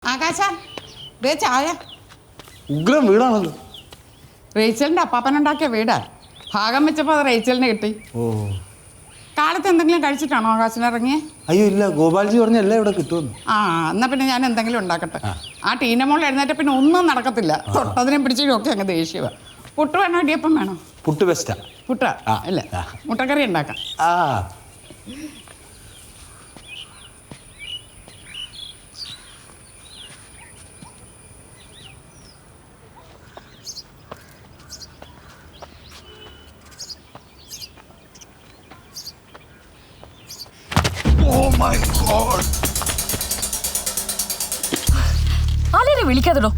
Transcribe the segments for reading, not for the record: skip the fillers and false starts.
ആകാശ ദേ ചായ. ഉഗ്രം വീടാണല്ലോ. റേച്ചലിന്റെ അപ്പാപ്പനുണ്ടാക്കിയ വീടാ. ഭാഗം വെച്ചപ്പോൾ അത് റേച്ചലിന് കിട്ടി. ഓ, കാലത്ത് എന്തെങ്കിലും കഴിച്ചിട്ടാണോ ആകാശിന് ഇറങ്ങിയേ? അയ്യോ ഇല്ല, ഗോപാൽജി പറഞ്ഞ എല്ലാം ഇവിടെ കിട്ടുമെന്ന്. എന്നാ പിന്നെ ഞാൻ എന്തെങ്കിലും ഉണ്ടാക്കട്ടെ. ആ ടീനമോൾ എഴുന്നേറ്റ പിന്നെ ഒന്നും നടക്കത്തില്ല. തൊട്ടതിനെ പിടിച്ചും ഒക്കെ അങ്ങ് ദേഷ്യവാ. പുട്ട് വേണോ ഇടിയപ്പം വേണോ? പുട്ട് ബെസ്റ്റാ. പുട്ട അല്ല, മുട്ടക്കറി ഉണ്ടാക്കാം. ആ ആലേനെ വിളിക്കാതടോ.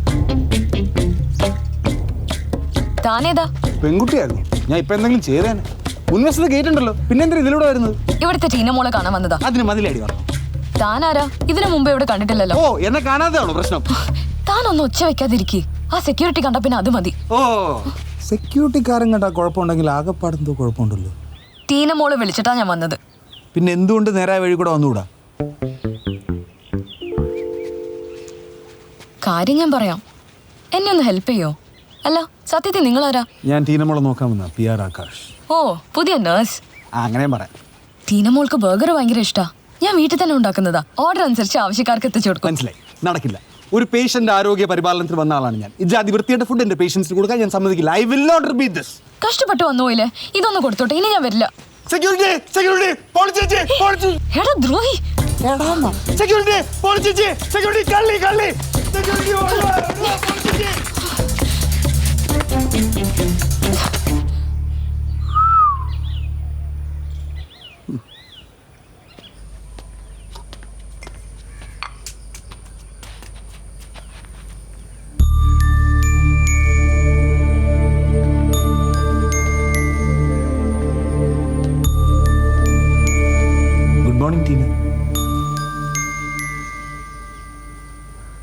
താനേതാ? പെൺകുട്ടിയായിരുന്നു. ഞാൻ ഇപ്പൊ എന്തെങ്കിലും ചെയ്തേനെ. മുൻവശത്ത് ഗേറ്റ് ഉണ്ടല്ലോ, പിന്നെ എന്തിനാ ഇതിലൂടെ വരുന്നത്? ഇവിടുത്തെ ടീനമോളെ കാണാൻ വന്നതാ. അതിന് മതിലടി പറഞ്ഞു. താനാരാ? ഇതിനു മുമ്പ് ഇവിടെ കണ്ടിട്ടില്ലല്ലോ. ഓ, എന്നെ കാണാതെയാണോ പ്രശ്നം? താനൊന്ന് ഒച്ച വെക്കാതിരിക്കേ. ആ സെക്യൂരിറ്റി കണ്ട പിന്നെ അത് മതി. ഓ, സെക്യൂരിറ്റിക്കാരൻ കണ്ടാ കുഴപ്പമുണ്ടെങ്കിൽ ആകെപ്പാടെന്തോ കുഴപ്പമുണ്ടല്ലോ. ടീനമോളെ വിളിച്ചിട്ടാ ഞാൻ വന്നത്. പിന്നെ എന്തുകൊണ്ട് നേരായ വഴി കൂടെ വന്നുകൂടാ? കാര്യം ഞാൻ പറയാം. എന്നെ ഒന്ന് ഹെൽപ്പ് ചെയ്യോ? അല്ല, സത്യത്തിൽ നിങ്ങളാരാ? ഞാൻ ടീനമോളെ നോക്കാൻ വന്ന PR ആകാശ്. ഓ, പുതിയ നേഴ്സ്. അങ്ങനെ പറയാം. ടീനമോൾക്ക് ബർഗർ ഭയങ്കര ഇഷ്ടാ. ഞാൻ വീട്ടിൽ തന്നെ ഉണ്ടാക്കുന്നതാ. ഓർഡർ അനുസരിച്ച് ആവശ്യക്കാർക്ക് എത്തിച്ചു കൊടുക്കും. മനസ്സിലായി? നടക്കില്ല. ഒരു പേഷ്യന്റ് ആരോഗ്യ പരിപാലനത്തിന് വന്ന ആളാണ് ഞാൻ. ഇത് അതിവൃത്തിയുടെ ഫുഡ് എന്റെ പേഷ്യൻസിന് കൊടുക്കാൻ ഞാൻ സമ്മതിക്കില്ല. I will not repeat this. കഷ്ടപ്പെട്ട് വന്നു പോയില്ലേ? ഇതൊന്ന് കൊടുത്തോട്ടെ, ഇനി ഞാൻ വരില്ല. സെക്യൂരിറ്റി, സെക്യൂരിറ്റി, പോളിച്ചേച്ചി, പോളിച്ചി. എടാ ദ്രോഹി. സെക്യൂരിറ്റി, പോളിച്ചേച്ചി, സെക്യൂരിറ്റി, കള്ളി, കള്ളി. സെക്യൂരിറ്റി, പോളിച്ചേച്ചി. Good morning Teena.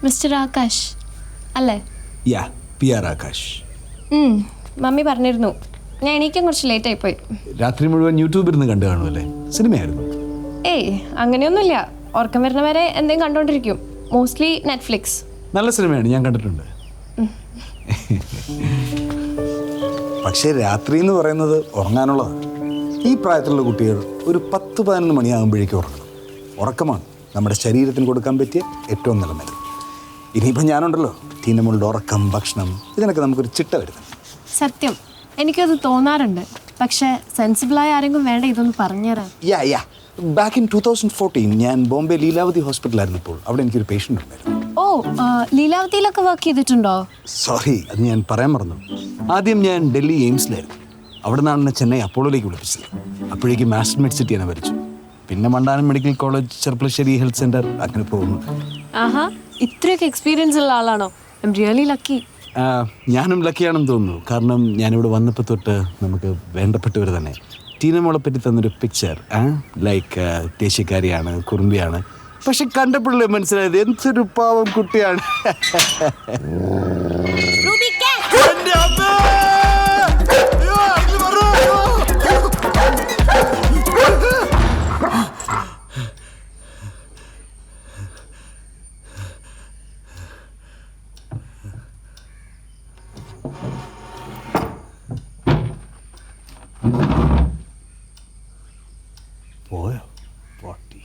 Mister Aakash അല്ലേ? Yeah, PR Akash. മമ്മി പറഞ്ഞിരുന്നു. ഞാൻ എണീക്കാൻ കുറച്ച് ലേറ്റ് ആയിപ്പോയി. രാത്രി മുഴുവൻ യൂട്യൂബിൽ നിന്ന് കണ്ടു കാണുമല്ലേ? സിനിമയായിരുന്നു? ഏയ് അങ്ങനെയൊന്നുമില്ല. ഉറക്കം വരുന്നവരെ എന്തെങ്കിലും കണ്ടോണ്ടിരിക്കും. Mostly Netflix. നല്ല സിനിമയാണ്, ഞാൻ കണ്ടിട്ടുണ്ട്. പക്ഷേ രാത്രി എന്ന് പറയുന്നത് ഉറങ്ങാനുള്ളതാണ്. ഈ പ്രായത്തിലുള്ള കുട്ടികൾ ഒരു 10-11 മണിയാകുമ്പോഴേക്കും ഉറങ്ങണം. ഉറക്കമാണ് നമ്മുടെ ശരീരത്തിന് കൊടുക്കാൻ പറ്റിയ ഏറ്റവും നല്ല മരുന്ന്. ഇനിയിപ്പോൾ ഞാനുണ്ടല്ലോ, ടീനമോളുടെ ഉറക്കം, ഭക്ഷണം, ഇതിനൊക്കെ നമുക്കൊരു ചിട്ട വരുന്നത്. സത്യം എനിക്കത് തോന്നാറുണ്ട്. പക്ഷേ സെൻസിബിളായ ആരെങ്കിലും വേണ്ട ഇതൊന്ന് പറഞ്ഞുതരാൻ. യാ ബാക്ക് ഇൻ 2014 ഞാൻ ബോംബെ ലീലാവതി ഹോസ്പിറ്റലായിരുന്നപ്പോൾ അവിടെ എനിക്കൊരു പേഷ്യൻ്റ് ഉണ്ടായിരുന്നു. ഓ, ലീലാവതിയിലൊക്കെ വർക്ക് ചെയ്തിട്ടുണ്ടോ? സോറി, അത് ഞാൻ പറയാൻ മറന്നു. ആദ്യം ഞാൻ ഡൽഹി എയിംസിലായിരുന്നു. അവിടെ നിന്നാണ് ചെന്നൈ അപ്പോളോയിലേക്ക് വിളിപ്പിച്ചത്. അപ്പോഴേക്കും മാസ്റ്റർ സിറ്റിയാണ് ഭരിച്ചു. പിന്നെ മണ്ടാനം medical college, Cherpulassery health centre, അങ്ങനെ പോകുന്നു. ആഹാ, ഇത്രയൊക്കെ എക്സ്പീരിയൻസ് ഉള്ള ആളാണോ? I am really lucky. ഞാനും ലക്കിയാണെന്ന് തോന്നുന്നു. കാരണം ഞാനിവിടെ വന്നപ്പോൾ തൊട്ട് നമുക്ക് വേണ്ടപ്പെട്ടവർ തന്നെ ടീനമോളെ പറ്റി തന്നൊരു പിക്ചർ, ലൈക്ക് ദേശീയക്കാരിയാണ്, കുറുമ്പിയാണ്. പക്ഷെ കണ്ടപ്പോഴല്ലേ മനസ്സിലായത് എന്തൊരു പാവം കുട്ടിയാണ്. പോയോ പൊട്ടി?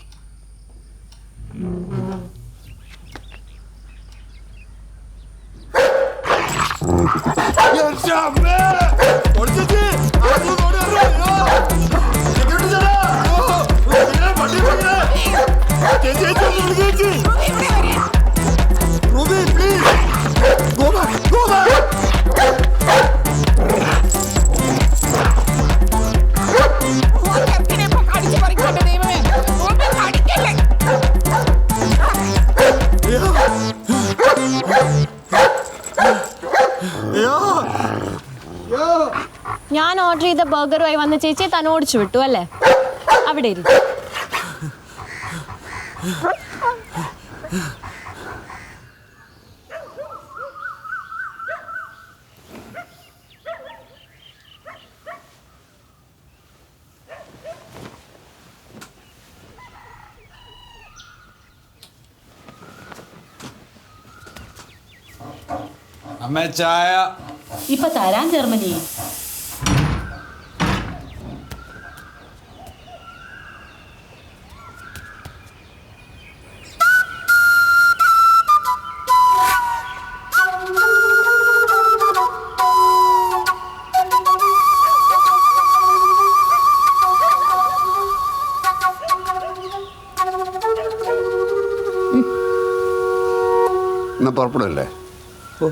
ഞാൻ ഓർഡർ ചെയ്ത ബർഗറുമായി വന്ന ചേച്ചി തന്നെ ഓടിച്ചു വിട്ടു അല്ലേ? അവിടെ ഇരി. അമ്മ ചായ. ഇപ്പൊ തരാൻ ജർമ്മനി. എന്നാ പുറപ്പെടല്ലേ? ഓ,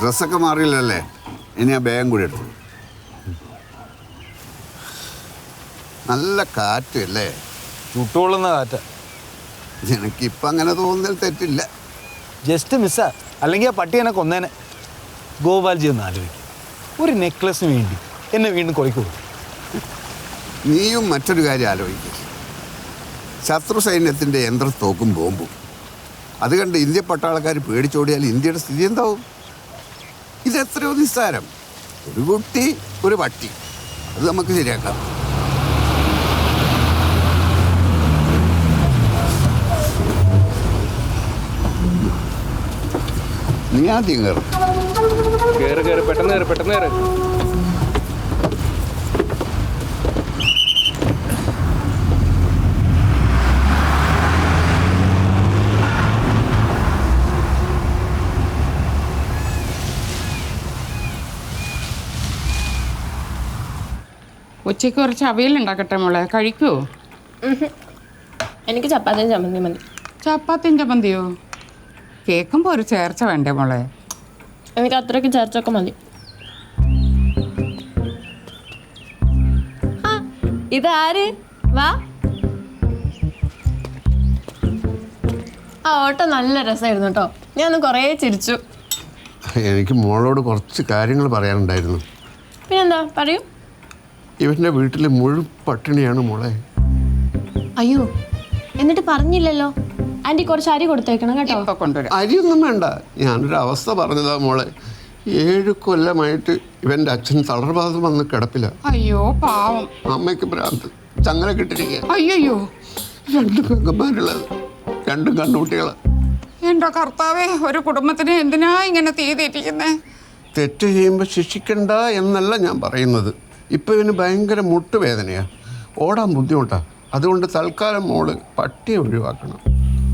ഡ്രസ്സൊക്കെ മാറിയില്ലല്ലേ? ഇനി ആ ബാഗും കൂടി എടുത്തു. നല്ല കാറ്റ് അല്ലേ? ചുട്ടുകൊള്ളുന്ന കാറ്റ. എനിക്കിപ്പം അങ്ങനെ തോന്നുന്നതിൽ തെറ്റില്ല. ജസ്റ്റ് മിസ്സാ. അല്ലെങ്കിൽ ആ പട്ടി എന്നെ കൊന്നേനെ. ഗോപാൽജി ഒന്ന് ആലോചിക്കും, ഒരു നെക്ലസിന് വേണ്ടി എന്നെ വീണ്ടും കുറയ്ക്കൂ. നീയും മറ്റൊരു കാര്യം ആലോചിക്കും. ശത്രു സൈന്യത്തിൻ്റെ യന്ത്രത്തോക്കും ബോംബും അത് കണ്ട് ഇന്ത്യ പട്ടാളക്കാർ പേടിച്ചോടിയാൽ ഇന്ത്യയുടെ സ്ഥിതി എന്താവും? ഇതെത്രയോ നിസ്സാരം. ഒരു കുട്ടി, ഒരു പട്ടി, അത് നമുക്ക് ശരിയാക്കാം. നീ ആദ്യം കയറും. കേറ് പെട്ടെന്ന് കയറ്. ഉച്ചയ്ക്ക് കുറച്ച് അവിയലുണ്ടാക്കട്ടെ മോളെ, കഴിക്കുമോ? എനിക്ക് ചപ്പാത്തിയും ചമ്മന്തി മതി. ചപ്പാത്തിയും ചമ്മന്തിയോ? കേൾക്കുമ്പോൾ ഒരു ചേർച്ച വേണ്ടേ മോളെ? എനിക്ക് അത്രയ്ക്ക് ചേർച്ചൊക്കെ മതി. ആ, ഇതാര്? വാ. ആ ഓട്ടം നല്ല രസമായിരുന്നു കേട്ടോ. ഞാൻ കുറേ ചിരിച്ചു. എനിക്ക് മോളോട് കുറച്ച് കാര്യങ്ങൾ പറയാനുണ്ടായിരുന്നു. പിന്നെന്താ, പറയൂ. ഇവൻ്റെ വീട്ടിൽ മുഴുവൻ പട്ടിണിയാണ് മോളെ. അയ്യോ, എന്നിട്ട് പറഞ്ഞില്ലല്ലോ. ആൻറ്റി കുറച്ച് അരി കൊടുത്തേക്കണം കേട്ടോ. ഇപ്പൊ കൊണ്ടുവരാം. അരിയൊന്നും വേണ്ട, ഞാനൊരു അവസ്ഥ പറഞ്ഞതാ മോളെ. 7 കൊല്ലമായിട്ട് ഇവൻ്റെ അച്ഛൻ തളർവാദം വന്ന് കിടപ്പില്ല. അയ്യോ പാവം. അമ്മയ്ക്ക് ഭ്രാന്ത്, ചങ്ങല കിട്ടിരിക്കുക. അയ്യോ 2 പെങ്ങന്മാരുള്ളത്, 2 കണ്ണുകുട്ടികളാ. എന്റെ കർത്താവേ, ഒരു കുടുംബത്തിനെ എന്തിനാ ഇങ്ങനെ തീ തെറ്റിക്കുന്നേ? തെറ്റ് ചെയ്യുമ്പോൾ ശിക്ഷിക്കണ്ട എന്നല്ല ഞാൻ പറയുന്നത്. ഇപ്പം ഇവന് ഭയങ്കര മുട്ടുവേദനയാണ്, ഓടാൻ ബുദ്ധിമുട്ടാണ്. അതുകൊണ്ട് തൽക്കാലം മോള് പട്ടിയെ ഒഴിവാക്കണം.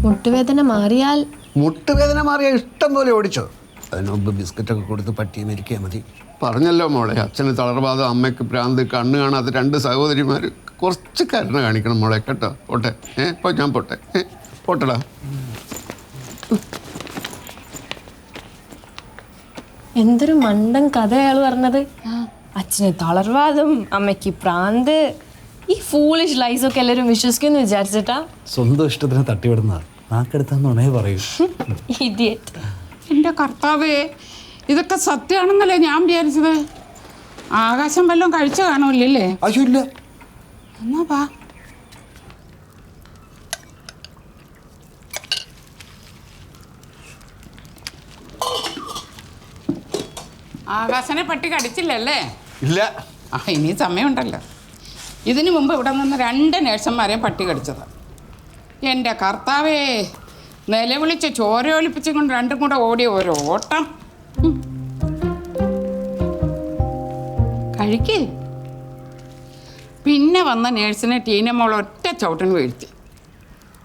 മുട്ടുവേദന മാറിയാൽ? മുട്ടുവേദന മാറിയാൽ ഇഷ്ടം പോലെ ഓടിച്ചോ. അതിനുമുമ്പ് ബിസ്ക്കറ്റൊക്കെ കൊടുത്ത് പട്ടിയെ മരിക്കാൻ മതി. പറഞ്ഞല്ലോ മോളെ, അച്ഛന് തളർവാദം, അമ്മയ്ക്ക് ഭ്രാന്ത്, കണ്ണ് കാണാത്ത 2 സഹോദരിമാർ. കുറച്ച് കരുണ കാണിക്കണം മോളെ കേട്ടോ. പോട്ടെ, ഇപ്പോൾ ഞാൻ പോട്ടെ. പോട്ടടാ. എന്തൊരു മണ്ടൻ കഥ അയാൾ പറഞ്ഞത്. അച്ഛന് തളർവാദം, അമ്മയ്ക്ക് പ്രാന്ത്. ഈ ഫൂളിഷ് ലൈസ് ഒക്കെ എല്ലാവരും വിശ്വസിക്കുമെന്ന് വിചാരിച്ചിട്ടാ? സ്വന്തം ഇഷ്ടത്തിന് തട്ടിവിടുന്നതാണ്. നാക്കെടുത്താന്നുണേ പറയൂ. ഇഡിയറ്റ്. എന്റെ കർത്താവേ, ഇതൊക്കെ സത്യമാണെന്നല്ലേ ഞാൻ വിചാരിച്ചത്. ആകാശം വല്ലതും കഴിച്ചു കാണൂല്ലേ? അയ്യോ ഇല്ല. എന്നാ വാ. ആകാശനെ പട്ടി കടിച്ചില്ലല്ലേ? ഇല്ല. ആ, ഇനി സമയമുണ്ടല്ലോ. ഇതിനു മുമ്പ് ഇവിടെ നിന്ന് 2 നേഴ്സന്മാരെയും പട്ടി കടിച്ചത്. എൻ്റെ കർത്താവേ, നിലവിളിച്ച് ചോരയൊലിപ്പിച്ചും കൊണ്ട് 2 കൂടെ ഓടിയ ഓരോ ഓട്ടം. കഴിക്ക്. പിന്നെ വന്ന നേഴ്സിനെ ടീനമോൾ ഒറ്റ ചവിട്ടിന് വീഴ്ത്തി.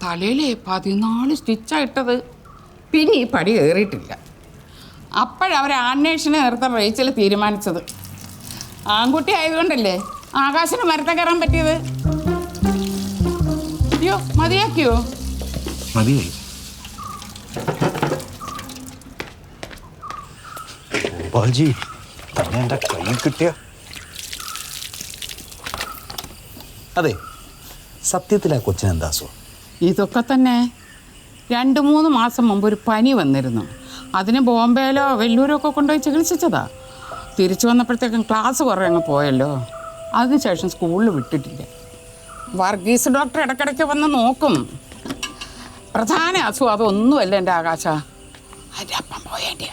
തലയിലെ 14 സ്റ്റിച്ചായിട്ടത്. പിന്നെ ഈ പടി കയറിയിട്ടില്ല. അപ്പോഴവർ ആൺനേഴ്സിനെ നിർത്താൻ റേച്ചൽ തീരുമാനിച്ചത്. ആൺകുട്ടി ആയതുകൊണ്ടല്ലേ ആകാശന് മരത്തെ കയറാൻ പറ്റിയത്. അയ്യോ, മതിയാക്കിയോ? മതിയായി. ഗോപാൽജി, തന്നെ എൻ്റെ കയ്യിൽ കിട്ടിയ. അതെ, സത്യത്തിൽ ആ കൊച്ചിനെന്താ അസുഖം? ഇതൊക്കെ തന്നെ 2-3 മാസം മുമ്പ് ഒരു പനി വന്നിരുന്നു. അതിന് ബോംബെയിലോ വെല്ലൂരോ ഒക്കെ കൊണ്ടുപോയി ചികിത്സിച്ചതാ. തിരിച്ചു വന്നപ്പോഴത്തേക്കും ക്ലാസ് കുറേ അങ്ങ് പോയല്ലോ. അതിനുശേഷം സ്കൂളിൽ വിട്ടിട്ടില്ല. വർഗീസ് ഡോക്ടർ ഇടയ്ക്കിടയ്ക്ക് വന്ന് നോക്കും. പ്രധാന അസുഖം അതൊന്നുമല്ല എൻ്റെ ആകാശ. അതിൻ്റെ അപ്പം പോയേൻ്റെ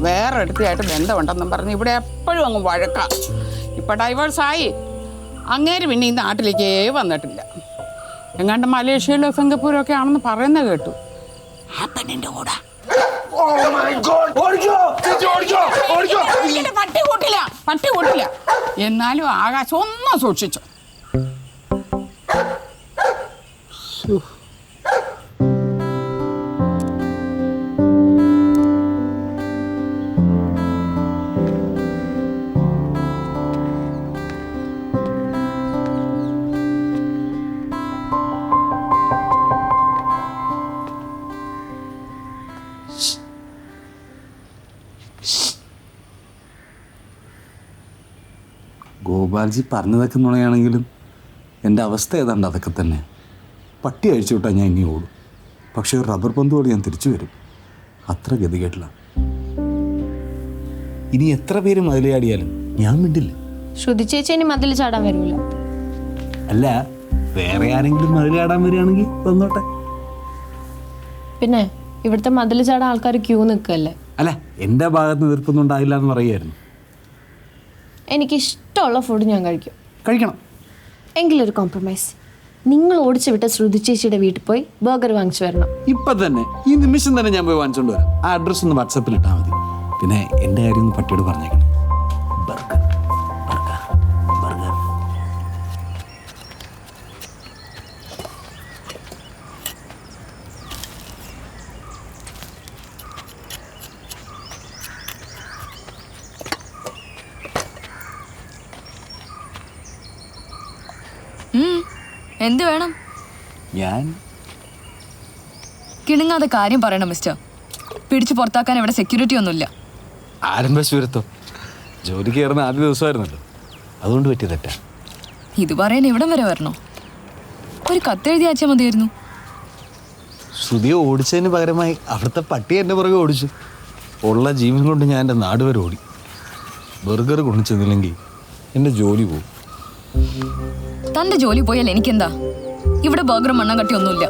വേറെ അടുത്തായിട്ട് ബന്ധമുണ്ടെന്നും പറഞ്ഞ് ഇവിടെ എപ്പോഴും അങ്ങ് വഴക്കാം. ഇപ്പം ഡൈവേഴ്സായി. അങ്ങേര് പിന്നെ ഈ നാട്ടിലേക്കേ വന്നിട്ടില്ല. എങ്ങാണ്ട് മലേഷ്യയിലോ സിംഗപ്പൂരോ ഒക്കെ ആണെന്ന് പറയുന്നത് കേട്ടു. ആ പെണ്ണിൻ്റെ കൂടെ പട്ടി കൂട്ടില്ല. എന്നാലും ആകാശം ഒന്നും സൂക്ഷിച്ചു. ഗോപാൽജി പറഞ്ഞതൊക്കെ നുണയാണെങ്കിലും എൻ്റെ അവസ്ഥ ഏതാണ്ട് അതൊക്കെ തന്നെ. പട്ടി അഴിച്ചു വിട്ടാൽ ഞാൻ ഇനി ഓടും. പക്ഷേ ഒരു റബ്ബർ പന്തോട് ഞാൻ തിരിച്ചു വരും. അത്ര ഗതികേട്ടില്ല. ഇനി എത്ര പേര് മതിലയാടിയാലും ഞാൻ മിണ്ടില്ല. ശ്രുതി ചേച്ചി ഇനി മതിൽ ചാടാൻ വരൂല. അല്ല, വേറെ ആരെങ്കിലും മതിലയാടാൻ വരികയാണെങ്കിൽ വന്നോട്ടെ. പിന്നെ ഇവിടുത്തെ മതിൽ ചാടാൻ ആൾക്കാർ ക്യൂ നിൽക്കല്ലേ. അല്ല, എൻ്റെ ഭാഗത്ത് തീർപ്പൊന്നും ഉണ്ടായില്ല എന്ന് പറയുമായിരുന്നു. എനിക്കിഷ്ടമുള്ള ഫുഡ് ഞാൻ കഴിക്കണം. എങ്കിലൊരു കോംപ്രമൈസ്. നിങ്ങൾ ഓടിച്ചു വിട്ട ശ്രുതി ചേച്ചിയുടെ വീട്ടിൽ പോയി ബർഗർ വാങ്ങിച്ചു വരണം. ഇപ്പം തന്നെ, ഈ നിമിഷം തന്നെ ഞാൻ പോയി വാങ്ങിച്ചുകൊണ്ട് വരാം. ആ അഡ്രസ്സ് ഒന്ന് വാട്സപ്പിൽ ഇട്ടാൽ മതി. പിന്നെ എൻ്റെ കാര്യം ഒന്ന് പട്ടിയോട് പറഞ്ഞേക്കണം. Burger burger burger. എന്ത് വേണം? ഞാൻ കിണുങ്ങാതെ കാര്യം പറയണം മിസ്റ്റർ. പിടിച്ചു പുറത്താക്കാൻ ഇവിടെ സെക്യൂരിറ്റി ഒന്നുമില്ല. ആരംഭശൂരത്വം. ജോലി കയറുന്ന ആദ്യ ദിവസമായിരുന്നല്ലോ, അതുകൊണ്ട് പറ്റിയ തെറ്റാ. ഇത് പറയാൻ ഇവിടം വരെ വരണോ? ഒരു കത്തെഴുതി അയച്ചാൽ മതിയായിരുന്നു. ശ്രുതിയെ ഓടിച്ചതിന് പകരമായി അവിടുത്തെ പട്ടി എൻ്റെ പുറകെ ഓടിച്ചു. ഉള്ള ജീവൻ കൊണ്ട് ഞാൻ എൻ്റെ നാട് വരെ ഓടി. ബർഗർ കൊണ്ടുചെന്നില്ലെങ്കിൽ എൻ്റെ ജോലി പോകും. തൻ്റെ ജോലി പോയാൽ എനിക്കെന്താ? ഇവിടെ ബർഗറും മണ്ണാങ്കട്ടി ഒന്നുമില്ല.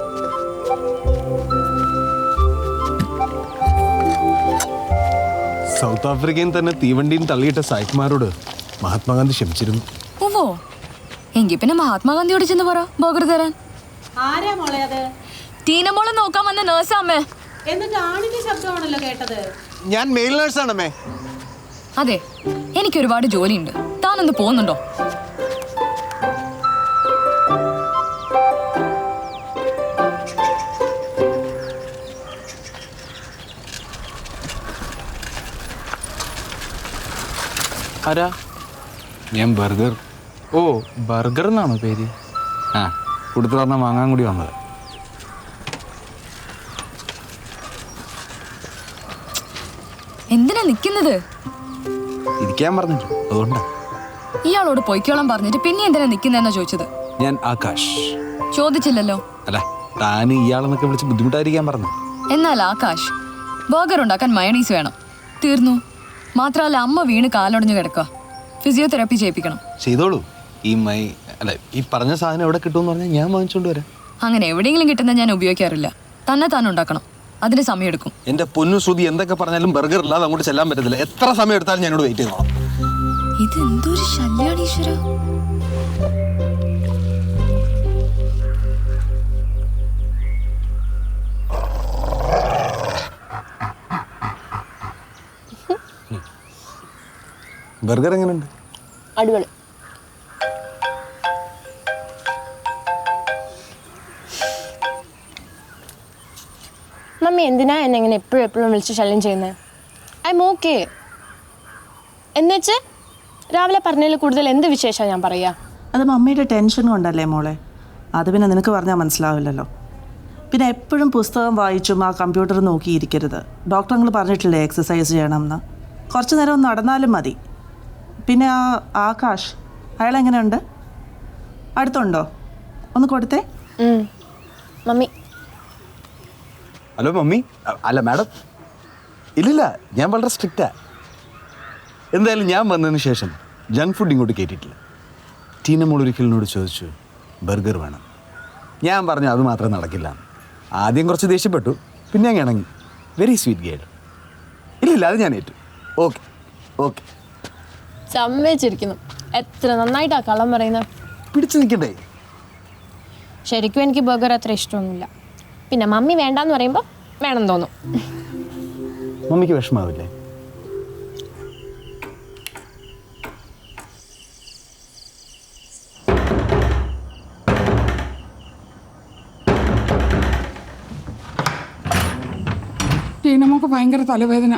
സൗത്ത് ആഫ്രിക്കയിൽ തന്നെ തീവണ്ടിയും തള്ളിയിട്ട സായിപ്പ്മാരോട് മഹാത്മാഗാന്ധി ക്ഷമിച്ചിരുന്നു. ഓവോ, എങ്കിൽ പിന്നെ മഹാത്മാഗാന്ധിയോട് ചെന്ന് പറ ബർഗർ തരാൻ. ആരാ മോളെ അത്? ടീനമോളെ നോക്കാൻ വന്ന നേഴ്സാമ്മേ. എന്നിട്ട് ആണിന്റെ ശബ്ദമാണല്ലോ കേട്ടത്. ഞാൻ മെയിൽ നേഴ്സാണമ്മേ. അതെ, എനിക്ക് ഒരുപാട് ജോലിയുണ്ട്. താനൊന്ന് പോകുന്നുണ്ടോ? ആരാ? ഞാൻ ബർഗർ. ഓ, ബർഗർ എന്നാണോ പേര്? ആ, കൊടുത്തു പറഞ്ഞാൽ വാങ്ങാൻ കൂടി വന്നത്. എന്തിനാ നിക്കുന്നത്? ഇരിക്കാൻ പറഞ്ഞില്ല, അതുകൊണ്ടാ. ഇയാളോട് പൊയ്ക്കോളം പറഞ്ഞിട്ട് പിന്നെ എന്തിനാ നിക്കുന്നതെന്നാ ചോദിച്ചത്. ഞാൻ ആകാശ്. ചോദിച്ചില്ലല്ലോ. അല്ല, താൻ ഇയാളെന്നൊക്കെ വിളിച്ച് ബുദ്ധിമുട്ടായിരിക്കാൻ പറഞ്ഞു. എന്നാൽ ആകാശ്, ബർഗർ ഉണ്ടാക്കാൻ മയണീസ് വേണം. തീർന്നു. മാത്രമല്ല, അമ്മ വീണ് കാലൊടിഞ്ഞ് കിടക്കുക. ഫിസിയോതെറാപ്പി ചെയ്യിപ്പിക്കണം. ചെയ്തോളൂ. ഈ പറഞ്ഞ സാധനം എവിടെ കിട്ടുമെന്ന് പറഞ്ഞാൽ ഞാൻ വാങ്ങിച്ചോണ്ട് വരാം. അങ്ങനെ എവിടെയെങ്കിലും കിട്ടുന്ന ഞാൻ ഉപയോഗിക്കാറില്ല. തന്നെ ഉണ്ടാക്കണം. അതിന് സമയമെടുക്കും. എന്റെ പൊന്നു ശ്രുതി, എന്തൊക്കെ പറഞ്ഞാലും ബർഗർ ഇല്ലാതെ അങ്ങോട്ട് ചെല്ലാൻ പറ്റത്തില്ല. എത്ര സമയം എടുത്താലും ഞാനോട് വെയിറ്റ് ചെയ്തോളാം. ഇതെന്തൊരു ശല്യാണ് ഈശ്വര. ബർഗർ എങ്ങനെയുണ്ട്? അടിപൊളി. മമ്മി എന്തിനാ എന്നെ ഇങ്ങനെ എപ്പോഴും വിളിച്ച് ശല്യം ചെയ്യുന്നത്? I M okay. എന്നുവെച്ച് രാവിലെ പറഞ്ഞതിൽ കൂടുതൽ എന്ത് വിശേഷമാണ് ഞാൻ പറയുക? അത് മമ്മിയുടെ ടെൻഷൻ കൊണ്ടല്ലേ മോളെ. അത് പിന്നെ നിനക്ക് പറഞ്ഞാൽ മനസ്സിലാവില്ലല്ലോ. പിന്നെ എപ്പോഴും പുസ്തകം വായിച്ചും ആ കമ്പ്യൂട്ടർ നോക്കിയിരിക്കരുത്. ഡോക്ടർ നിങ്ങൾ പറഞ്ഞിട്ടില്ലേ എക്സസൈസ് ചെയ്യണമെന്ന്. കുറച്ച് നേരം ഒന്ന് നടന്നാലും മതി. പിന്നെ ആ ആകാശ്, അയാളെങ്ങനെയുണ്ട്? അടുത്തുണ്ടോ? ഒന്ന് കൊടുത്തേ. Mummy hello mummy. അല്ല മാഡം, ഇല്ലില്ല, ഞാൻ വളരെ സ്ട്രിക്റ്റാ. എന്തായാലും ഞാൻ വന്നതിന് ശേഷം ജങ്ക് ഫുഡ് ഇങ്ങോട്ട് കയറ്റിയിട്ടില്ല. ടീന മോൾ ഒരിക്കലിനോട് ചോദിച്ചു ബർഗർ വേണം. ഞാൻ പറഞ്ഞു അത് മാത്രം നടക്കില്ല. ആദ്യം കുറച്ച് ദേഷ്യപ്പെട്ടു, പിന്നെ ഞാൻ ഇണങ്ങി. Very sweet girl. ഇല്ലില്ല, അത് ഞാൻ ഏറ്റു. Okay okay. സമ്മതിച്ചിരിക്കുന്നു. എത്ര നന്നായിട്ടാ കള്ളം പറയുന്നത്. പിടിച്ചു നിൽക്കണ്ടേ? ശരിക്കും എനിക്ക് ബർഗർ അത്ര ഇഷ്ടമൊന്നുമില്ല. പിന്നെ മമ്മി വേണ്ടാന്ന് പറയുമ്പോൾ വേണം തോന്നും. മമ്മിക്ക് വിഷമാവില്ലേ? ടീനമ്മക്ക് ഭയങ്കര തലവേദന.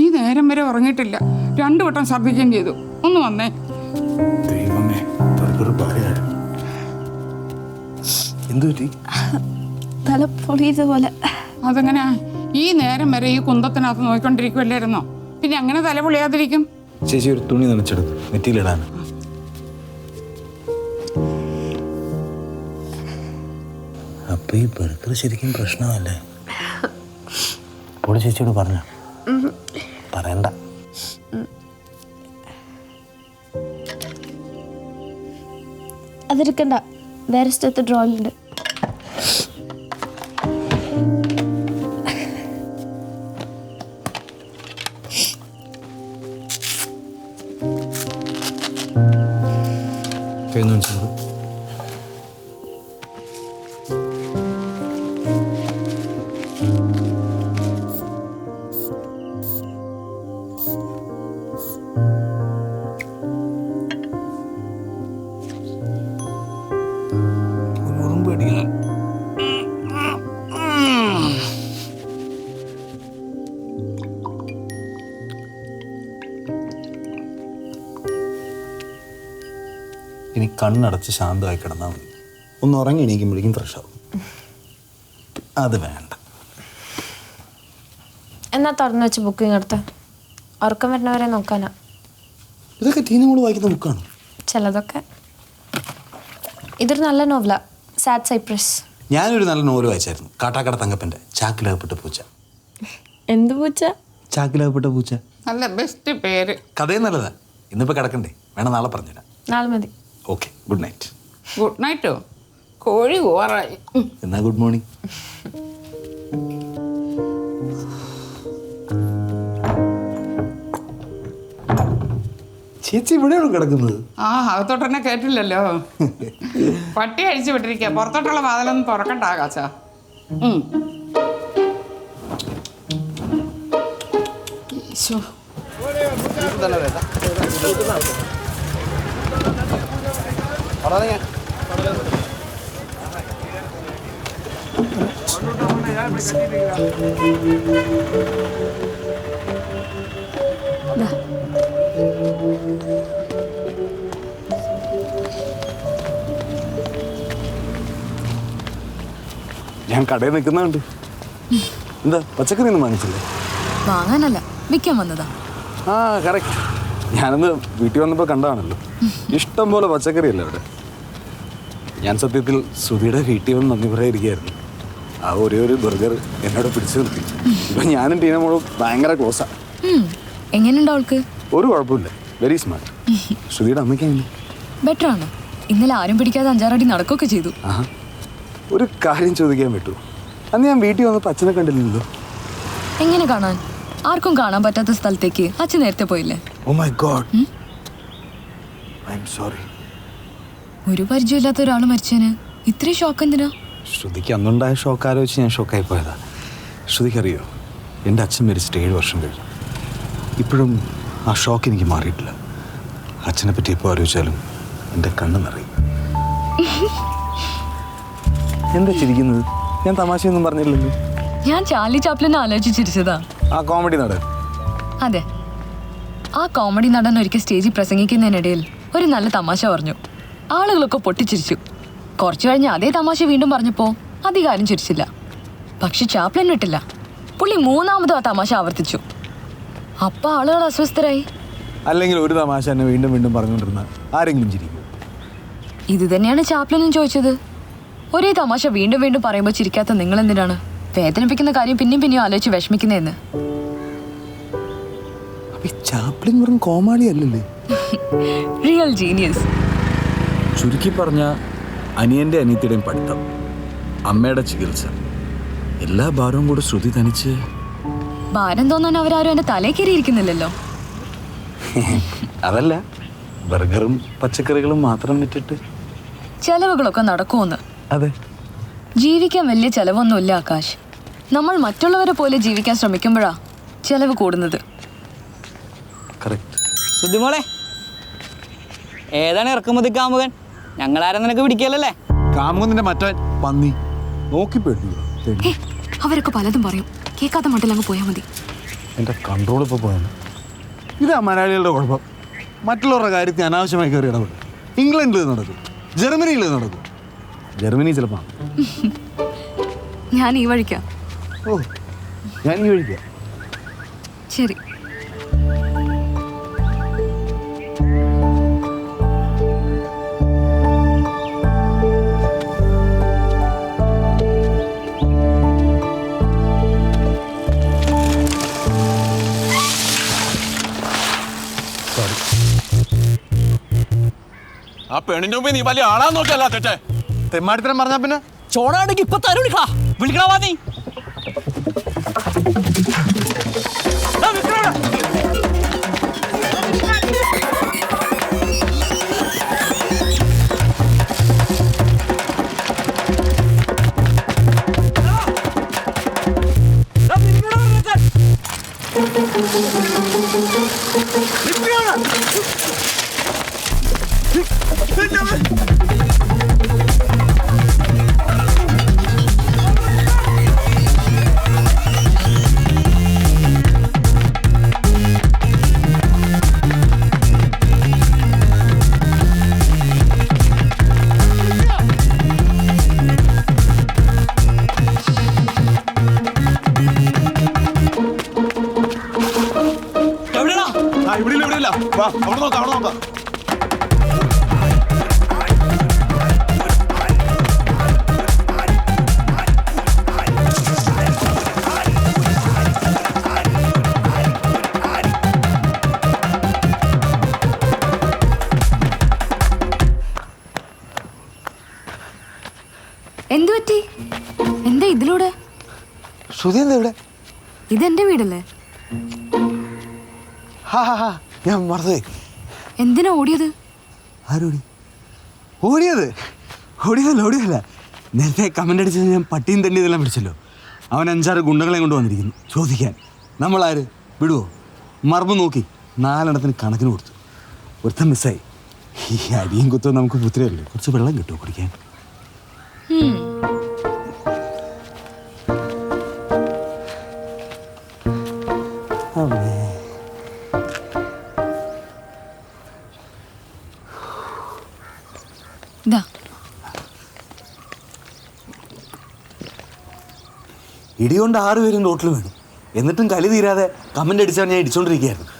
ഈ നേരം വരെ ഉറങ്ങിയിട്ടില്ല. 2 വട്ടം ഛർദ്ദിക്കുകയും ചെയ്തു. ഒന്ന് വന്നേ. ദൈവമേ, ബർഗർ പറയായിരുന്നു. എന്തു പറ്റി? തല പൊളിയതുപോലെ. അതെങ്ങനെയാ? ഈ നേരം വരെ ഈ കുന്തത്തിനകത്ത് നോക്കിക്കൊണ്ടിരിക്കുമല്ലായിരുന്നോ? പിന്നെ അങ്ങനെ തല പൊളിയാതിരിക്കും? ചേച്ചി ഒരു തുണി നനച്ചെടുത്ത് നെറ്റിയിലിടാൻ. അപ്പൊ ഈ ബർഗർ ശരിക്കും പ്രശ്നമല്ലേ? അപ്പോൾ ചേച്ചിയോട് പറഞ്ഞ പറയണ്ട. അതെടുക്കണ്ട, വേറെ സ്ഥലത്ത് ഡ്രോയിലുണ്ട്. ഇനി കണ്ണടച്ച് ശാന്തമായി കിടന്നാൽ മതി. ഒന്ന് ഉറങ്ങി എണീക്കുമ്പോഴേക്കും ഫ്രഷാവും. അത് വേണ്ട. എന്നാ തുറന്നു വെച്ച് ബുക്കിംഗ് എടുത്ത് ഉറക്കം വരുന്നവരെ നോക്കാനാ. ഇതൊക്കെ ടീനമോള് വായിക്കുന്ന ബുക്കാണ്. ചിലതൊക്കെ. ഇതൊരു നല്ല നോവലാ, സാഡ് സൈപ്രസ്. ഞാനൊരു നല്ല നോവൽ വായിച്ചായിരുന്നു, കാട്ടാക്കട തങ്കപ്പൻ്റെ ചാക്കിലകപ്പെട്ട പൂച്ച. എന്ത് പൂച്ച? ചാക്കിലകപ്പെട്ട പൂച്ച. നല്ല ബെസ്റ്റ് പേര്. കഥയും നല്ലതാ. ഇന്നിപ്പോൾ കിടക്കണ്ടേ? വേണം നാളെ പറഞ്ഞുതരാം. നാളെ മതി. Okay, good night. ഗുഡ് നൈറ്റോ? കോഴി ഓറായി. എന്നാ ഗുഡ് മോർണിംഗ്. ചേച്ചി ഇവിടെയാണോ കിടക്കുന്നത്? ആ, അകത്തോട്ട് തന്നെ കേട്ടില്ലല്ലോ. പട്ടി അഴിച്ചു വിട്ടിരിക്കുക. പുറത്തോട്ടുള്ള വാതിലൊന്നും തുറക്കണ്ട കാച്ചാ. ഈശോ. ഞാൻ കടയിൽ നിൽക്കുന്നുണ്ട്. എന്താ പച്ചക്കറി ഒന്നും വാങ്ങിച്ചില്ലേ? വാങ്ങാനല്ല, വിൽക്കാൻ വന്നതാ. ആ കറക്റ്റ്. ഞാനന്ന് വീട്ടിൽ വന്നപ്പോൾ കണ്ടതാണല്ലോ. ഇഷ്ടം പോലെ പച്ചക്കറി അല്ലേ അവിടെ. ഞാൻ സത്യത്തിൽ ശ്രുതിയുടെ വീട്ടിൽ വന്ന് നന്ദി പറയാതിരിക്കുകയായിരുന്നു. ആ ഒരേ ഒരു ബർഗർ എന്നോട് പിടിച്ചു നിർത്തി. ഇപ്പം ഞാനും ടീനമോളും ഭയങ്കര ക്ലോസാണ്. എങ്ങനെയുണ്ട് അവൾക്ക്? ഒരു കുഴപ്പമില്ല, വെരി സ്മാർട്ട്. ശ്രുതിയുടെ അമ്മയ്ക്ക് എങ്ങനെ? ബെറ്റർ ആണ്. ഇന്നലെ ആരും പിടിക്കാതെ 5-6 അടി നടക്കുകയൊക്കെ ചെയ്തു. ആഹാ, ഒരു കാര്യം ചോദിക്കാൻ പറ്റുമോ? അന്ന് ഞാൻ വീട്ടിൽ വന്നപ്പോൾ അച്ഛനെ കണ്ടില്ലല്ലോ. എങ്ങനെ കാണാൻ? ആർക്കും കാണാൻ പറ്റാത്ത സ്ഥലത്തേക്ക് അച്ഛൻ നേരത്തെ പോയില്ലേ? Oh my God, I'm sorry. ഒരു പരിചയമില്ലാത്ത ഒരാൾ മരിച്ചതിന് ഇത്രയും ഷോക്ക് എന്തിനാ? ശ്രുതിക്ക് അന്നുണ്ടായ ഷോക്ക് ആലോചിച്ച് ഞാൻ ഷോക്കായി പോയതാ. ശ്രുതിക്കറിയോ, എൻ്റെ അച്ഛൻ മരിച്ചിട്ട് 7 വർഷം കഴിഞ്ഞു. ഇപ്പോഴും ആ ഷോക്ക് എനിക്ക് മാറിയിട്ടില്ല. അച്ഛനെ പറ്റി എപ്പോൾ ആലോചിച്ചാലും എൻ്റെ കണ്ണ് നിറയും. എന്താ ചിരിക്കുന്നത്? ഞാൻ തമാശയൊന്നും പറഞ്ഞില്ലല്ലോ. ഞാൻ ചാർലി ചാപ്ലിനെ ആലോചിച്ചിരിച്ചതാ. ആ കോമഡി നടൻ. അതെ, ആ കോമഡി നടൻ ഒരിക്കൽ സ്റ്റേജിൽ പ്രസംഗിക്കുന്നതിനിടയിൽ ഒരു നല്ല തമാശ പറഞ്ഞു. ആളുകളൊക്കെ പൊട്ടിച്ചിരിച്ചു. കുറച്ചു കഴിഞ്ഞ് അതേ തമാശ വീണ്ടും പറഞ്ഞപ്പോൾ അധികാരം ചിരിച്ചില്ല. പക്ഷെ ചാപ്ലിൻ വിട്ടില്ല. പുള്ളി 3ാമതും ആ തമാശ ആവർത്തിച്ചു. അപ്പൊ ആളുകൾ അസ്വസ്ഥരായി. അല്ലെങ്കിൽ ഒരു തമാശ എന്നെ വീണ്ടും വീണ്ടും പറഞ്ഞുകൊണ്ടിരുന്ന ആരെങ്കിലും ചിരിക്കും? ഇത് തന്നെയാണ് ചാപ്ലിനും ചോദിച്ചത്. ഒരേ തമാശ വീണ്ടും വീണ്ടും പറയുമ്പോൾ ചിരിക്കാത്ത നിങ്ങൾ എന്തിനാണ് വേദനിപ്പിക്കുന്ന കാര്യം പിന്നെയും പിന്നെയും ആലോചിച്ച് വിഷമിക്കുന്നതെന്ന്. ചാപ്ലിൻ വെറും കോമാളി അല്ലല്ലേ, റിയൽ ജീനിയസ്. ചുരുക്കി പറഞ്ഞ അനിയൻ്റെ അനിയത്തിയുടെയും പഠിത്തം, അമ്മയുടെ ചികിത്സ, എല്ലാ ഭാരവും കൂടെ ശ്രുതി തനിച്ച്. ഭാരം തോന്നാൻ അവരാരും എന്റെ തലയിൽ കയറിയിരിക്കുന്നില്ലല്ലോ. അതല്ല, ബർഗറും പച്ചക്കറികളും മാത്രം വിറ്റിട്ട് ചെലവുകളൊക്കെ നടക്കുമെന്ന്. അതെ, ജീവിക്കാൻ വലിയ ചെലവൊന്നുമില്ല ആകാശ്. നമ്മൾ മറ്റുള്ളവരെ പോലെ ജീവിക്കാൻ ശ്രമിക്കുമ്പോഴാ ചെലവ് കൂടുന്നത്. കറക്റ്റ്. സുധിമോളെ, ഏതാണ് ഇറക്കുമതി കാമുകൻ? ഞങ്ങളാരും നിനക്ക് പിടിക്കലല്ലേ? കാമുകന്റെ മറ്റേ പന്നി നോക്കി പേടിപ്പിക്കും. അവരൊക്കെ പലതും പറയും, കേൾക്കാത്ത മട്ടിൽ അങ്ങ് പോയാൽ മതി. എൻ്റെ കൺട്രോൾ ഇപ്പോൾ പോയാണ്. ഇതാ മലയാളികളുടെ കുഴപ്പം. മറ്റുള്ളവരുടെ കാര്യത്തിൽ അനാവശ്യമായി കയറി ഇടപെടും. ഇംഗ്ലണ്ടിൽ നടക്കും, ജർമ്മനിയിൽ നടക്കും. ജർമ്മനി ചിലപ്പോൾ ഞാൻ ഈ വഴിക്കാം. ഓ, ഞാൻ ഈ വഴിക്കാം. ശരി. ആ പെണ്ണിന്റെ മുമ്പ് നീ വലിയ ആളാ നോക്കല്ല തെറ്റേ. തെമ്മാടിത്തരം പറഞ്ഞാ പിന്നെ ചോടാണെങ്കിൽ ഇപ്പൊ തരും. വിളിക്കണവാ നീ. ഇവിടെ വാ, അവിടെ നോക്കാം, അവിടെ നോക്കാം. എന്തു പറ്റി? എന്താ ഇതിലൂടെ? ശ്രുതി എന്താ ഇവിടെ? ഇതെന്റെ വീടല്ലേ? ഞാൻ മറന്നുപോയി. എന്തിനാ ഓടിയത്? ആരോടി? ഓടിയതല്ല. നേരത്തെ കമൻ്റ് അടിച്ചത് ഞാൻ പട്ടിയും തണ്ടി ഇതെല്ലാം പിടിച്ചല്ലോ. അവൻ 5-6 ഗുണ്ടകളെ കൊണ്ട് വന്നിരിക്കുന്നു ചോദിക്കാൻ. നമ്മളാര് വിടുവോ? മറമ്പ് നോക്കി 4 കണക്കിന് കൊടുത്തു. ഒരുത്തം മിസ്സായി. ഈ അടിയും കുത്തവും നമുക്ക് പുത്തിരല്ലേ. കുറച്ച് വെള്ളം കിട്ടുമോ കുടിക്കാൻ? ഇടികൊണ്ട് 6 പേരും റോട്ടിൽ വീണു. എന്നിട്ടും കലി തീരാതെ കമൻ്റ് അടിച്ചാൽ ഞാൻ ഇടിച്ചോണ്ടിരിക്കുകയായിരുന്നു.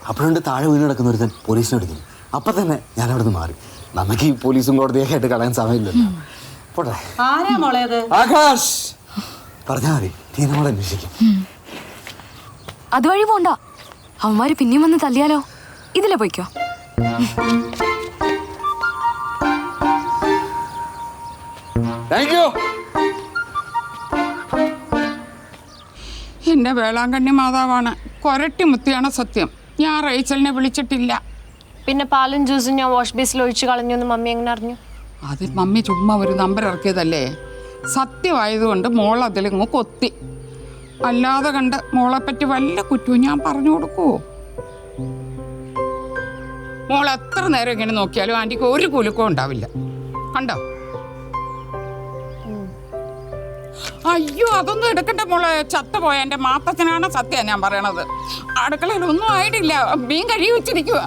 അപ്പോഴുണ്ട് താഴെ വീണ് കിടക്കുന്ന ഒരുത്തൻ പോലീസിനെ എടുക്കുന്നു. അപ്പം തന്നെ ഞാൻ അവിടെ നിന്ന് മാറി. നമുക്ക് ഈ പോലീസും കോടതിയൊക്കെ ആയിട്ട് കളയാൻ സമയമില്ലല്ലോ. പോട്ടെ. ആകാശ് പറഞ്ഞാൽ മതി, നീ നമ്മളെ അന്വേഷിക്കും. അതുവഴി പോണ്ട, അവന്മാര് പിന്നെയും വന്ന് തല്ലിയാലോ. ഇതിലെ പോയിക്കോ. Thank you. എൻ്റെ വേളാങ്കണ്ണി മാതാവാണ്, കൊരട്ടി മുത്തിയാണ് സത്യം. ഞാൻ റേച്ചലിനെ വിളിച്ചിട്ടില്ല. പിന്നെ പാലും ജ്യൂസും ഞാൻ വാഷ് ബേസിൽ ഒഴിച്ചു കളഞ്ഞു എന്ന് മമ്മി എങ്ങനെ അറിഞ്ഞു? അത് മമ്മി ചുമ്മാ ഒരു നമ്പർ ഇറക്കിയതല്ലേ. സത്യമായതുകൊണ്ട് മോൾ അതിലിങ്ങ് കൊത്തി. അല്ലാതെ കണ്ട് മോളെപ്പറ്റി വല്ല കുറ്റവും ഞാൻ പറഞ്ഞു കൊടുക്കുവോ? മോൾ എത്ര നേരം ഇങ്ങനെ നോക്കിയാലും ആൻറ്റിക്ക് ഒരു കുലുക്കവും ഉണ്ടാവില്ല. കണ്ടോ? അയ്യോ, അതൊന്നും എടുക്കണ്ട മോളെ. ചത്തുപോയ എൻ്റെ മാത്തച്ഛനാണ് സത്യം ഞാൻ പറയണത്. അടുക്കളയിൽ ഒന്നും ആയിട്ടില്ല, മീൻ കഴുകി വെച്ചിരിക്കുക.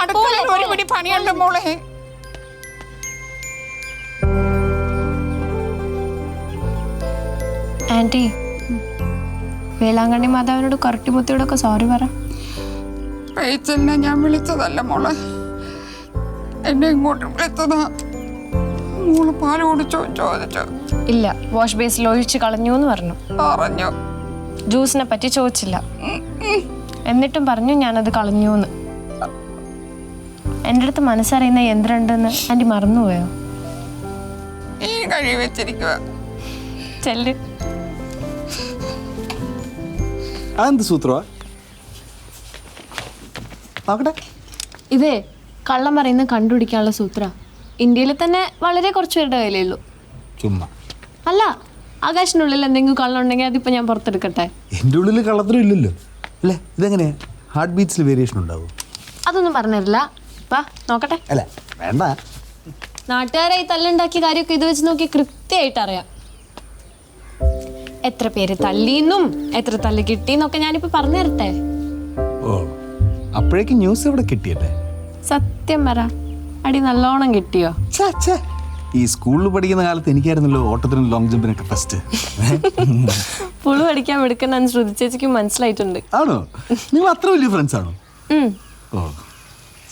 അടുക്കളയിൽ ഒരു പിടി പണിയുണ്ട് മോളെ. ആന്റി, വേളാങ്കണ്ണി മാതാവിനോട് കറട്ടിമുത്തിയോടൊക്കെ സോറി പറ. റേച്ചലിനെ ഞാൻ വിളിച്ചതല്ല മോളെ, എന്നെ ഇങ്ങോട്ട് വിളിച്ചതാ. മോള് പാല് കുടിച്ചോ ചോദിച്ചോ? ഇല്ല, വാഷ് ബേസിൽ ഒഴിച്ച് കളഞ്ഞു എന്ന് പറഞ്ഞു. പറഞ്ഞു. ജ്യൂസിനെ പറ്റി ചോദിച്ചില്ല. എന്നിട്ടും പറഞ്ഞു ഞാനത് കളഞ്ഞു എന്ന്. എൻ്റെ അടുത്ത് മനസ്സറിയുന്ന യന്ത്രം ഉണ്ടെന്ന് ആൻറ്റി മറന്നുപോയോ? ഈ കഴി വെച്ചിരിക്കുക. ചെല്ല്. അതെന്ത് സൂത്രമാ? നോക്കട്ടെ. ഇതേ കള്ളം പറയുന്നത് കണ്ടുപിടിക്കാനുള്ള സൂത്ര. ഇന്ത്യയിൽ തന്നെ വളരെ കുറച്ച് പേരുടെ കയ്യിലേ ഉള്ളൂ. ചുമ്മാ അല്ല, ആകാശിനുള്ളിൽ എന്തെങ്കിലും കള്ളം ഉണ്ടെങ്കിൽ അതിപ്പോൾ ഞാൻ പുറത്തെടുക്കട്ടെ? എൻ്റെ ഉള്ളിൽ കള്ളത്തിനും ഇല്ലല്ലോ അല്ലേ? ഇതെങ്ങനെയാ ഹാർട്ട് ബീറ്റ്സിൽ വേരിയേഷൻ ഉണ്ടാവും? അതൊന്നും പറഞ്ഞിട്ടില്ല. വാ നോക്കട്ടെ. അല്ല വേണ്ട. നാട്ടുകാരായി തല്ലുണ്ടാക്കിയ കാര്യമൊക്കെ ഇത് വെച്ച് നോക്കി കൃത്യമായിട്ട് അറിയാം. എത്ര പേര് തല്ലിന്നും എത്ര തല്ല് കിട്ടിന്നൊക്കെ ഞാനിപ്പോൾ പറഞ്ഞു തരട്ടെ? ഓ, അപ്പോഴേക്കും ന്യൂസ് ഇവിടെ കിട്ടിയല്ലേ? സത്യം പറ, അടി നല്ലോണം കിട്ടിയോ? ഈ സ്കൂളിൽ പഠിക്കുന്ന കാലത്ത് എനിക്കായിരുന്നല്ലോ ഓട്ടത്തിനും ലോങ് ജമ്പിനൊക്കെ ഫസ്റ്റ്. പുളു പഠിക്കാൻ എടുക്കുന്ന ശ്രുതി ചേച്ചിക്ക് മനസ്സിലായിട്ടുണ്ട്. ആണോ? നിങ്ങൾ അത്ര വലിയ ഫ്രണ്ട്സ് ആണോ? ഓ,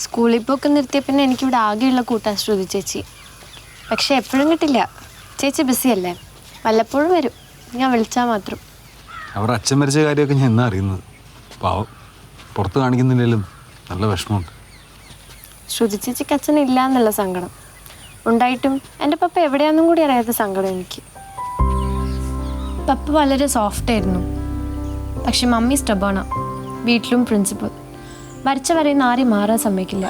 സ്കൂളിൽ പോക്ക് നിർത്തിയ പിന്നെ എനിക്കിവിടെ ആകെയുള്ള കൂട്ടാൻ ശ്രുതി ചേച്ചി. പക്ഷെ എപ്പോഴും കിട്ടില്ല, ചേച്ചി ബിസിയല്ലേ. വല്ലപ്പോഴും വരും, ഞാൻ വിളിച്ചാൽ മാത്രം. അവരുടെ അച്ഛൻ മരിച്ച കാര്യമൊക്കെ ഞാൻ എന്നാ അറിയുന്നത്. പാവം, പുറത്ത് കാണിക്കുന്നില്ലെങ്കിലും നല്ല വിഷമമുണ്ട്. ശ്രുതി ചേച്ചിക്ക് അച്ഛനില്ല എന്നുള്ള സങ്കടം ഉണ്ടായിട്ടും എൻ്റെ പപ്പ എവിടെയാണെന്നും കൂടി അറിയാത്ത സങ്കടം എനിക്ക്. പപ്പ വളരെ സോഫ്റ്റ് ആയിരുന്നു, പക്ഷെ മമ്മി സ്റ്റബേണാ. വീട്ടിലും പ്രിൻസിപ്പൽ. വരച്ച വരയുന്ന ആരെയും മാറാൻ സമ്മതിക്കില്ല.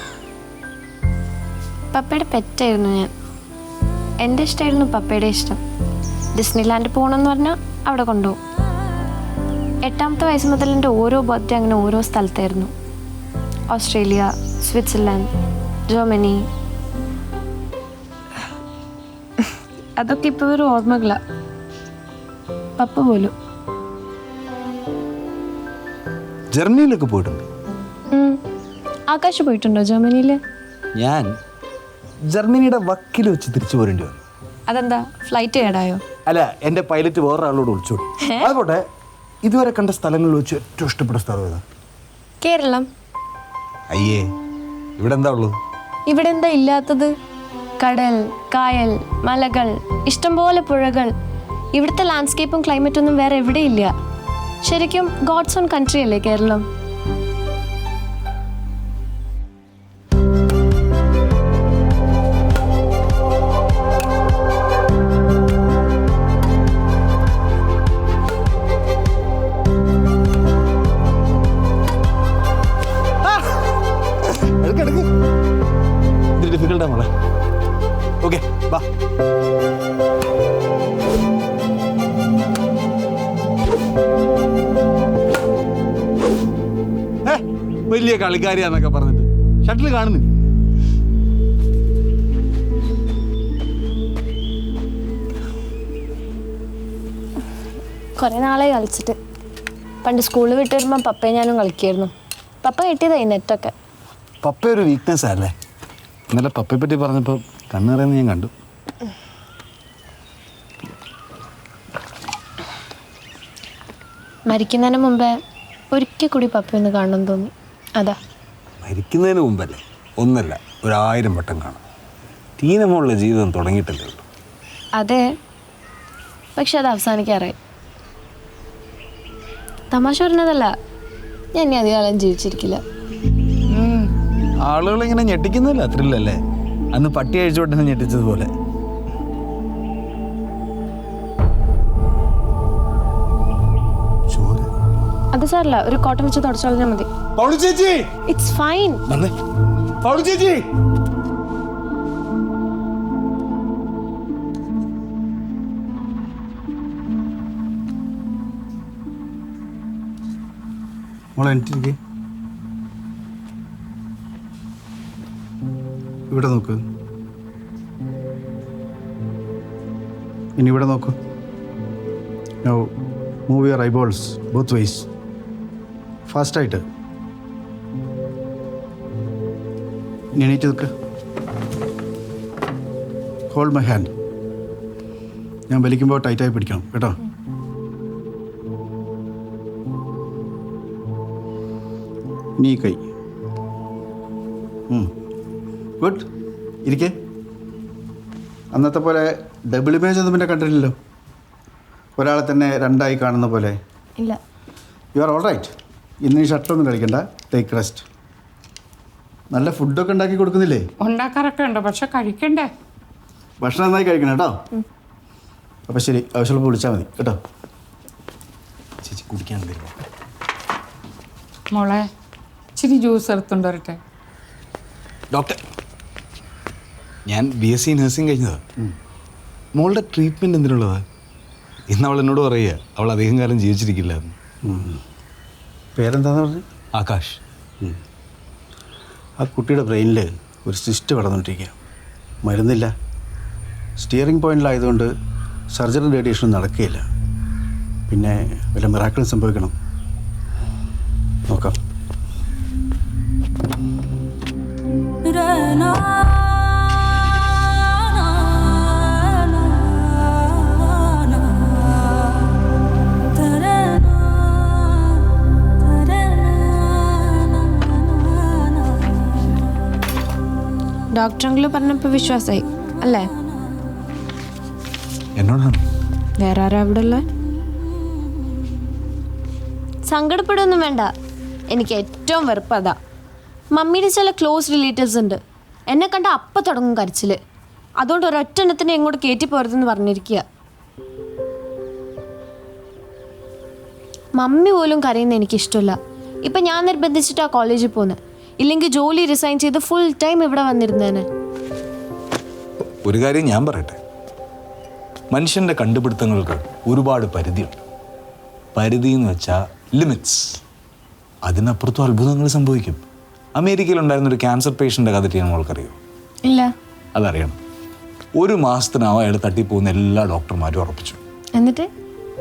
പപ്പയുടെ പെറ്റായിരുന്നു ഞാൻ. എൻ്റെ ഇഷ്ടമായിരുന്നു പപ്പയുടെ ഇഷ്ടം. ഡിസ്നിലാൻഡ് പോകണമെന്ന് പറഞ്ഞാൽ അവിടെ കൊണ്ടുപോകും. 8ാമത്തെ വയസ്സ് മുതൽ എൻ്റെ ഓരോ ബർത്ത്ഡേ അങ്ങനെ ഓരോ സ്ഥലത്തായിരുന്നു. Australia, Switzerland, Germany. അതൊക്കെ ഇപ്പോൾ ഒരു ഓർമ്മകളാണ്. പപ്പ പോലും. ജർമ്മനിയിലൊക്കെ പോയിട്ടുണ്ട്. ആകാശ് പോയിട്ടുണ്ടോ ജർമ്മനിയിൽ? ഞാൻ ജർമ്മനിയുടെ വക്കിൽ വെച്ച് തിരിച്ചു പോരേണ്ടി വന്നു. അതെന്താ, ഫ്ലൈറ്റ് കേടായോ? അല്ല, എൻ്റെ പൈലറ്റ് വേറൊരാളോട് വിളിച്ചോളൂ. അതുപോട്ടെ, ഇതുവരെ കണ്ട സ്ഥലങ്ങളിൽ വെച്ച് ഏറ്റവും ഇഷ്ടപ്പെട്ട സ്ഥലം ഏതാ? കേരളം. അയ്യേ, ഇവിടെ എന്താ ഉള്ളത്? ഇവിടെ എന്താ ഇല്ലാത്തത്? കടൽ, കായൽ, മലകൾ, ഇഷ്ടംപോലെ പുഴകൾ. ഇവിടുത്തെ ലാൻഡ്സ്കേപ്പും ക്ലൈമറ്റൊന്നും വേറെ എവിടെയില്ല. ശരിക്കും ഗോഡ്സ് ഓൺ കൺട്രി അല്ലേ കേരളം? ഇത് ഡിഫിക്കൽട്ടാ മോളെ. ഓക്കെ, ബാ. വലിയ കളിക്കാരിയാന്നൊക്കെ പറഞ്ഞിട്ട് ഷട്ടിൽ കാണുന്നില്ല. കുറേ നാളായി കളിച്ചിട്ട്. പണ്ട് സ്കൂളിൽ വിട്ട് വരുമ്പോൾ പപ്പയും ഞാനും കളിക്കുമായിരുന്നു. പപ്പ കിട്ടിയതായി നെറ്റൊക്കെ. പപ്പ ഒരു വീക്ക്നെസ് അല്ലേ? ഇന്നലെ പപ്പയെ പറ്റി പറഞ്ഞപ്പോൾ കണ്ണേറെന്ന് ഞാൻ കണ്ടു. മരിക്കുന്നതിന് മുമ്പേ ഒരിക്കൽ കൂടി പപ്പയൊന്ന് കാണണം തോന്നി. അതാ. മരിക്കുന്നതിന് മുമ്പല്ലേ? ഒന്നല്ല, 1000 വട്ടം കാണാം. ടീനമുള്ള ജീവിതം തുടങ്ങിയിട്ടല്ലേ ഉള്ളൂ. അതെ, പക്ഷെ അത് അവസാനിക്കാറായി. തമാശ പറഞ്ഞതല്ല, ഞാൻ ഇനി അധികകാലം ജീവിച്ചിരിക്കില്ല. ആളുകളിങ്ങനെ ഞെട്ടിക്കുന്നില്ല അത്രയില്ലല്ലേ? അന്ന് പട്ടി അഴിച്ചോട്ടെ ഞെട്ടിച്ചതുപോലെ. അത് സാറില്ല, ഒരു കോട്ടൺ വെച്ച് തുടച്ചാൽ മതി. It's fine. മോളെ എനിട്ടിരിക്കേ. ഇവിടെ നോക്ക്, ഇനി ഇവിടെ നോക്കൂ. No, move your eyeballs both ways. ഫാസ്റ്റായിട്ട്. ഇനി എണീറ്റ് നിൽക്ക്. Hold my hand. ഞാൻ വലിക്കുമ്പോൾ ടൈറ്റായി പിടിക്കണം കേട്ടോ. നീ കൈ. ഗുഡ്. ഇരിക്കേ. അന്നത്തെ പോലെ ഡബിൾ ഇമേജ് ഒന്നും പിന്നെ കണ്ടിട്ടില്ലല്ലോ, ഒരാളെ തന്നെ രണ്ടായി കാണുന്ന പോലെ. ഇല്ല. You are all right. ഇന്ന് ഈ ഷർട്ടൊന്നും കളിക്കണ്ട, ടേക്ക് റെസ്റ്റ്. നല്ല ഫുഡൊക്കെ ഉണ്ടാക്കി കൊടുക്കുന്നില്ലേ? ഉണ്ടാക്കാറൊക്കെ ഉണ്ട്, പക്ഷെ കഴിക്കണ്ടേ. ഭക്ഷണം നന്നായി കഴിക്കണം കേട്ടോ. അപ്പോൾ ശരി, ആവശ്യമുള്ളപ്പോൾ വിളിച്ചാൽ മതി കേട്ടോ. ചേച്ചി കുടിക്കാൻ തരുമോ? മോളെ ഇച്ചിരി ജ്യൂസ് എടുത്തുകൊണ്ട് വരട്ടെ. ഡോക്ടർ, ഞാൻ BSc നഴ്സിംഗ് കഴിഞ്ഞതാണ്. മോളുടെ ട്രീറ്റ്മെൻറ്റ് എന്തിനുള്ളതാണ്? ഇന്ന് അവൾ എന്നോട് പറയുക അവൾ അധികം കാലം ജീവിച്ചിരിക്കില്ല എന്ന്. പേരെന്താണെന്ന് പറഞ്ഞു? ആകാശ്. ആ കുട്ടിയുടെ ബ്രെയിനിൽ ഒരു സിസ്റ്റ് കടന്നിട്ടിരിക്കുക, മരുന്നില്ല. സ്റ്റിയറിംഗ് പോയിന്റിലായതുകൊണ്ട് സർജറി റേഡിയേഷനും നടക്കുകയില്ല. പിന്നെ വല്ല മിറാക്കിളും സംഭവിക്കണം. നോക്കാം. ഡോക്ടറെങ്കില് പറഞ്ഞപ്പോൾ വിശ്വാസമായി അല്ലേ? എന്നോടാണ്. വേറെ ആരാ ഇവിടെ ഉള്ളത്? സങ്കടപ്പെടുകയൊന്നും വേണ്ട. എനിക്ക് ഏറ്റവും വെറുപ്പ് അതാ. മമ്മിയുടെ ചില ക്ലോസ് റിലേറ്റീവ്സ് ഉണ്ട്, എന്നെ കണ്ട അപ്പം തുടങ്ങും കരച്ചിൽ. അതുകൊണ്ട് ഒരൊറ്റെണ്ണത്തിനെ എങ്ങോട്ട് കയറ്റി പോരുതെന്ന് പറഞ്ഞിരിക്കുക. മമ്മി പോലും കരയുന്ന എനിക്കിഷ്ടമില്ല. ഇപ്പം ഞാൻ നിർബന്ധിച്ചിട്ടാണ് കോളേജിൽ പോകുന്നത്. ഇല്ലെങ്കിൽ ജോലി റിസൈൻ ചെയ്ത് ഫുൾ ടൈം ഇവിടെ വന്നിരുന്നേനെ. ഒരു കാര്യം ഞാൻ പറയട്ടെ, മനുഷ്യൻ്റെ കണ്ടുപിടുത്തങ്ങൾക്ക് ഒരുപാട് പരിധിയുണ്ട്. പരിധി എന്ന് വെച്ചാൽ ലിമിറ്റ്സ്. അതിനപ്പുറത്തും അത്ഭുതങ്ങൾ സംഭവിക്കും. അമേരിക്കയിലുണ്ടായിരുന്നൊരു ക്യാൻസർ പേഷ്യൻ്റെ കഥ നമ്മൾക്കറിയോ? ഇല്ല. അതറിയണം. 1 മാസത്തിനകം അയാൾ തട്ടിപ്പോകുന്ന എല്ലാ ഡോക്ടർമാരും ഉറപ്പിച്ചു.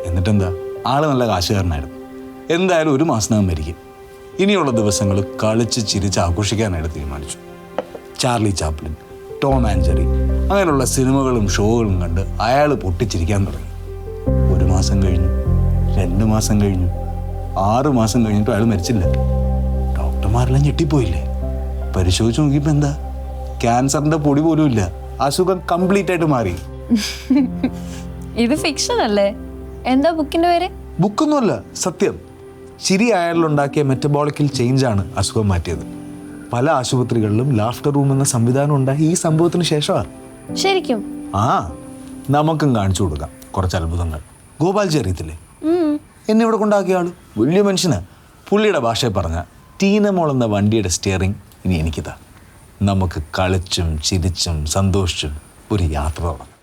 എന്നിട്ടെന്താ, ആൾ നല്ല കാശുകാരനായിരുന്നു. എന്തായാലും 1 മാസത്തിനകം മരിക്കും. ഇനിയുള്ള ദിവസങ്ങൾ കളിച്ച് ചിരിച്ച് ആഘോഷിക്കാനായിട്ട് തീരുമാനിച്ചു. Charlie Chaplin, Tom and Jerry അങ്ങനെയുള്ള സിനിമകളും ഷോകളും കണ്ട് അയാൾ പൊട്ടിച്ചിരിക്കാൻ തുടങ്ങി. 1 മാസം കഴിഞ്ഞു, 2 മാസം കഴിഞ്ഞു, 6 മാസം കഴിഞ്ഞിട്ടും അയാൾ മരിച്ചില്ല. ഡോക്ടർമാരെല്ലാം ഞെട്ടിപ്പോയില്ലേ? പരിശോധിച്ച് നോക്കിയപ്പോൾ എന്താ, ക്യാൻസറിൻ്റെ പൊടി പോലും ഇല്ല. അസുഖം കംപ്ലീറ്റ് ആയിട്ട് മാറി. ഇത് ഫിക്ഷൻ അല്ലേ? എന്താ ബുക്കിന്റെ പേര്? ബുക്കൊന്നുമല്ല, സത്യം. ചിരി അയാളിലുണ്ടാക്കിയ മെറ്റബോളിക്കൽ ചേഞ്ചാണ് അസുഖം മാറ്റിയത്. പല ആശുപത്രികളിലും ലാഫ്റ്റർ റൂം എന്ന സംവിധാനം ഉണ്ടായി ഈ സംഭവത്തിന് ശേഷമാണ്. ശരിക്കും? ആ, നമുക്കും കാണിച്ചു കൊടുക്കാം കുറച്ച് അത്ഭുതങ്ങൾ. ഗോപാൽജി അറിയത്തില്ലേ? എന്നെ ഇവിടെ കൊണ്ടാക്കിയ ആള് വലിയ മനുഷ്യനാ. പുള്ളിയുടെ ഭാഷയിൽ പറഞ്ഞ ടീനമോൾ എന്ന വണ്ടിയുടെ സ്റ്റിയറിംഗ് ഇനി എനിക്കിതാ. നമുക്ക് കളിച്ചും ചിരിച്ചും സന്തോഷിച്ചും ഒരു യാത്ര തുടങ്ങാം.